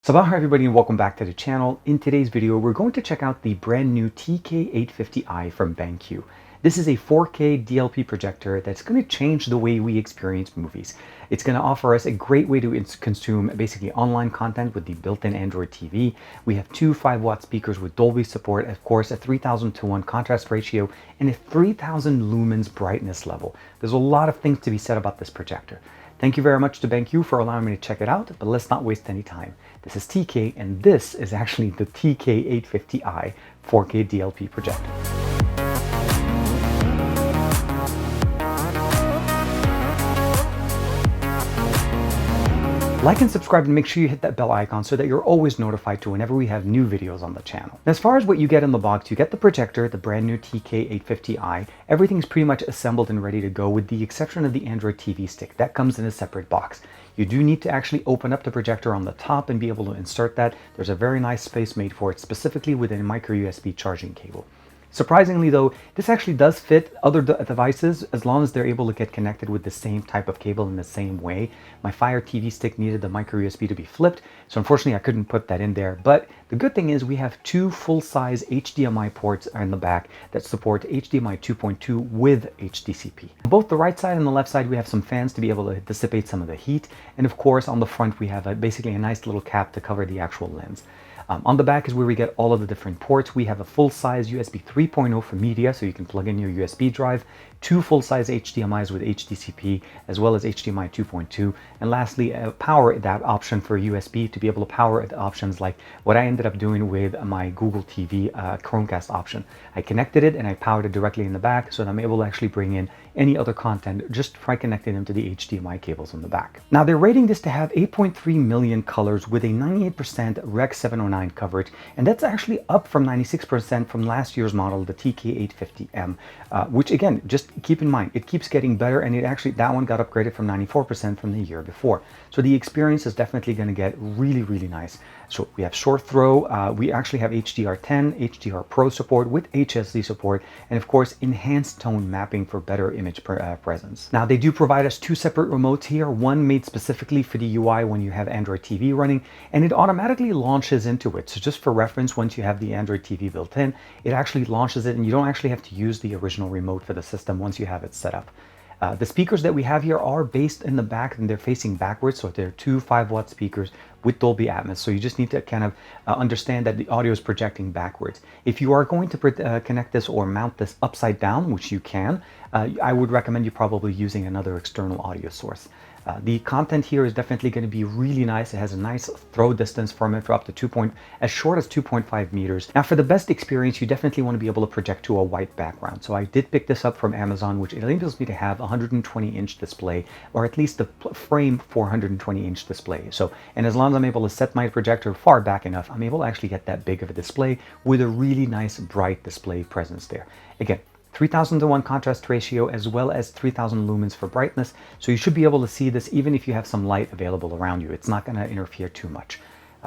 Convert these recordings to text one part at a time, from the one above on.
Sabah everybody and welcome back to the channel. In today's video, we're going to check out the brand new TK850i from BenQ. This is a 4K DLP projector that's going to change the way we experience movies. It's going to offer us a great way to consume basically online content with the built-in Android TV. We have two 5-watt speakers with Dolby support, of course, a 3000:1 contrast ratio, and a 3000 lumens brightness level. There's a lot of things to be said about this projector. Thank you very much to BenQ for allowing me to check it out, but let's not waste any time. This is TK, and this is actually the TK850i 4K DLP projector. Like and subscribe and make sure you hit that bell icon so that you're always notified to whenever we have new videos on the channel. As far as what you get in the box, you get the projector, the brand new TK850i. Everything's pretty much assembled and ready to go with the exception of the Android TV stick. That comes in a separate box. You do need to actually open up the projector on the top and be able to insert that. There's a very nice space made for it, specifically with a micro USB charging cable. Surprisingly though, this actually does fit other devices as long as they're able to get connected with the same type of cable in the same way. My Fire TV stick needed the micro USB to be flipped, so unfortunately I couldn't put that in there. But the good thing is we have two full-size HDMI ports in the back that support HDMI 2.2 with hdcp. On both the right side and the left side we have some fans to be able to dissipate some of the heat, and of course on the front we have basically a nice little cap to cover the actual lens. On the back is where we get all of the different ports. We have a full-size USB 3.0 for media, so you can plug in your USB drive, two full-size HDMIs with hdcp, as well as HDMI 2.2, and lastly, a power that option for USB to be able to power the options like what I ended up doing with my Google TV Chromecast option. I connected it and I powered it directly in the back so that I'm able to actually bring in any other content just by connecting them to the HDMI cables on the back. Now they're rating this to have 8.3 million colors with a 98% Rec 709 coverage, and that's actually up from 96% from last year's model, the TK850M, which again, just keep in mind, it keeps getting better, and that one got upgraded from 94% from the year before. So the experience is definitely going to get really, really nice. So we have short throw, we actually have HDR10, HDR Pro support with HSD support, and of course enhanced tone mapping for better image presence. Now they do provide us two separate remotes here, one made specifically for the UI when you have Android TV running, and it automatically launches into it. So just for reference, once you have the Android TV built in, it actually launches it and you don't actually have to use the original remote for the system once you have it set up. The speakers that we have here are based in the back and they're facing backwards, so they're two 5-watt speakers with Dolby Atmos. So you just need to kind of understand that the audio is projecting backwards. If you are going to connect this or mount this upside down, which you can, I would recommend you probably using another external audio source. The content here is definitely going to be really nice. It has a nice throw distance from it for up to as short as 2.5 meters. Now for the best experience, you definitely want to be able to project to a white background. So I did pick this up from Amazon, which enables me to have a 120-inch display, or at least the frame 420-inch display. So, and as long as I'm able to set my projector far back enough, I'm able to actually get that big of a display with a really nice bright display presence there. Again, 3000:1 contrast ratio as well as 3000 lumens for brightness, so you should be able to see this even if you have some light available around you. It's not going to interfere too much.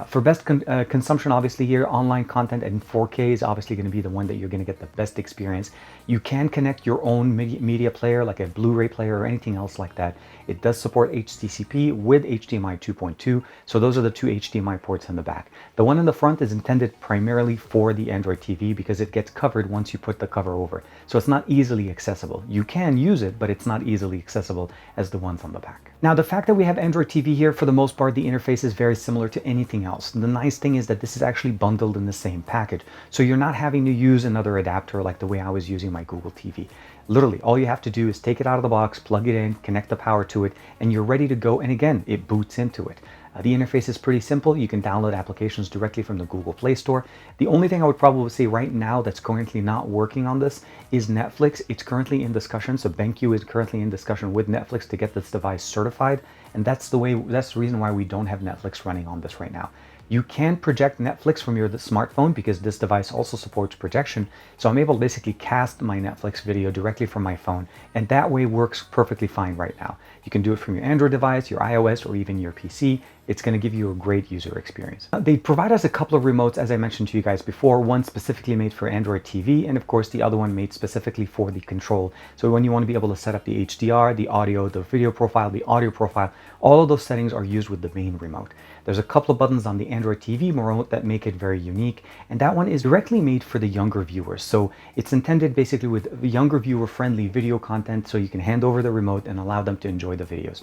For best consumption, obviously here, online content and 4K is obviously going to be the one that you're going to get the best experience. You can connect your own media player, like a Blu-ray player or anything else like that. It does support HDCP with HDMI 2.2, so those are the two HDMI ports in the back. The one in the front is intended primarily for the Android TV because it gets covered once you put the cover over. So it's not easily accessible. You can use it, but it's not easily accessible as the ones on the back. Now, the fact that we have Android TV here, for the most part, the interface is very similar to anything else. The nice thing is that this is actually bundled in the same package, so you're not having to use another adapter like the way I was using my Google TV. Literally, all you have to do is take it out of the box, plug it in, connect the power to it, and you're ready to go. And again, it boots into it. The interface is pretty simple. You can download applications directly from the Google Play Store. The only thing I would probably say right now that's currently not working on this is Netflix. It's currently in discussion, so BenQ is currently in discussion with Netflix to get this device certified, and that's the reason why we don't have Netflix running on this right now. You can project Netflix from your smartphone because this device also supports projection. So I'm able to basically cast my Netflix video directly from my phone, and that way works perfectly fine right now. You can do it from your Android device, your iOS, or even your PC. It's going to give you a great user experience. They provide us a couple of remotes, as I mentioned to you guys before, one specifically made for Android TV, and of course the other one made specifically for the control. So when you want to be able to set up the HDR, the audio, the video profile, the audio profile, All of those settings are used with the main remote. There's a couple of buttons on the Android TV remote that make it very unique, and that one is directly made for the younger viewers. So it's intended basically with younger viewer friendly video content, so you can hand over the remote and allow them to enjoy the videos.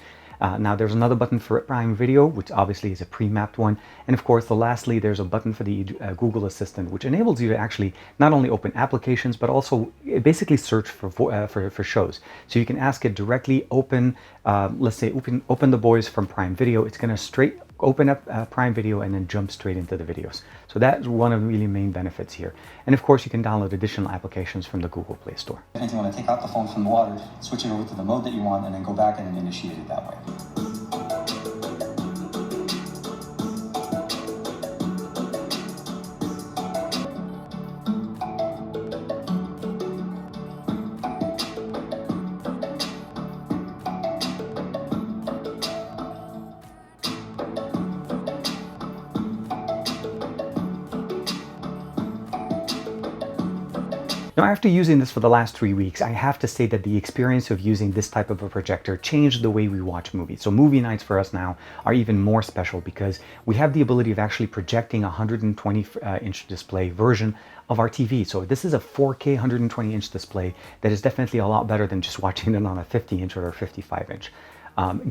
Now there's another button for Prime Video, which obviously is a pre-mapped one. And of course, lastly, there's a button for the Google Assistant, which enables you to actually not only open applications, but also basically search for shows. So you can ask it directly, open, let's say, open The Boys from Prime Video. It's going to straight open up Prime Video and then jump straight into the videos. So that's one of the really main benefits here. And of course, you can download additional applications from the Google Play Store. If you want to take out the phone from the water, switch it over to the mode that you want, and then go back and initiate it that way. Now, after using this for the last 3 weeks, I have to say that the experience of using this type of a projector changed the way we watch movies. So movie nights for us now are even more special because we have the ability of actually projecting a 120-inch display version of our TV. So this is a 4K 120-inch display that is definitely a lot better than just watching it on a 50-inch or a 55-inch.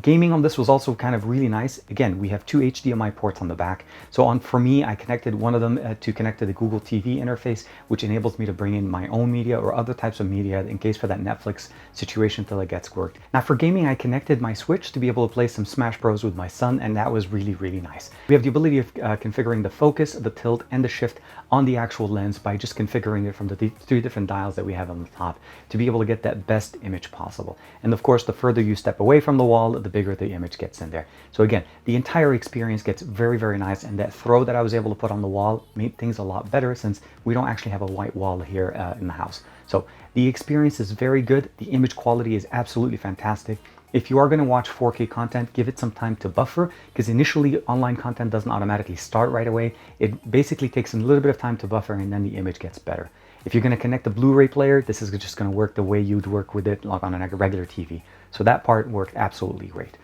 Gaming on this was also kind of really nice. Again, we have 2 HDMI ports on the back. So for me, I connected one of them to connect to the Google TV interface, which enables me to bring in my own media or other types of media in case for that Netflix situation till it gets worked. Now for gaming, I connected my Switch to be able to play some Smash Bros with my son, and that was really, really nice. We have the ability of configuring the focus, the tilt, and the shift on the actual lens by just configuring it from the 3 different dials that we have on the top to be able to get that best image possible. And of course, the further you step away from the wall, the bigger the image gets in there. So again, the entire experience gets very, very nice, and that throw that I was able to put on the wall made things a lot better since we don't actually have a white wall here in the house. So the experience is very good. The image quality is absolutely fantastic. If you are going to watch 4K content, give it some time to buffer, because initially online content doesn't automatically start right away. It basically takes a little bit of time to buffer, and then the image gets better. If you're going to connect the Blu-ray player, this is just going to work the way you'd work with it like on a regular TV. So that part worked absolutely great.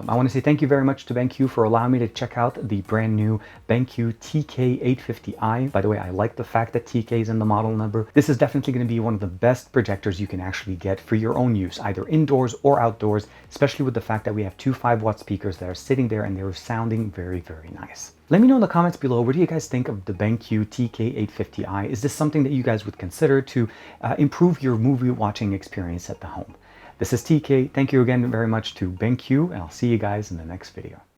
I want to say thank you very much to BenQ for allowing me to check out the brand new BenQ TK850i. By the way, I like the fact that TK is in the model number. This is definitely going to be one of the best projectors you can actually get for your own use, either indoors or outdoors, especially with the fact that we have 2 5-watt speakers that are sitting there and they're sounding very, very nice. Let me know in the comments below, what do you guys think of the BenQ TK850i? Is this something that you guys would consider to improve your movie watching experience at the home? This is TK. Thank you again very much to BenQ, and I'll see you guys in the next video.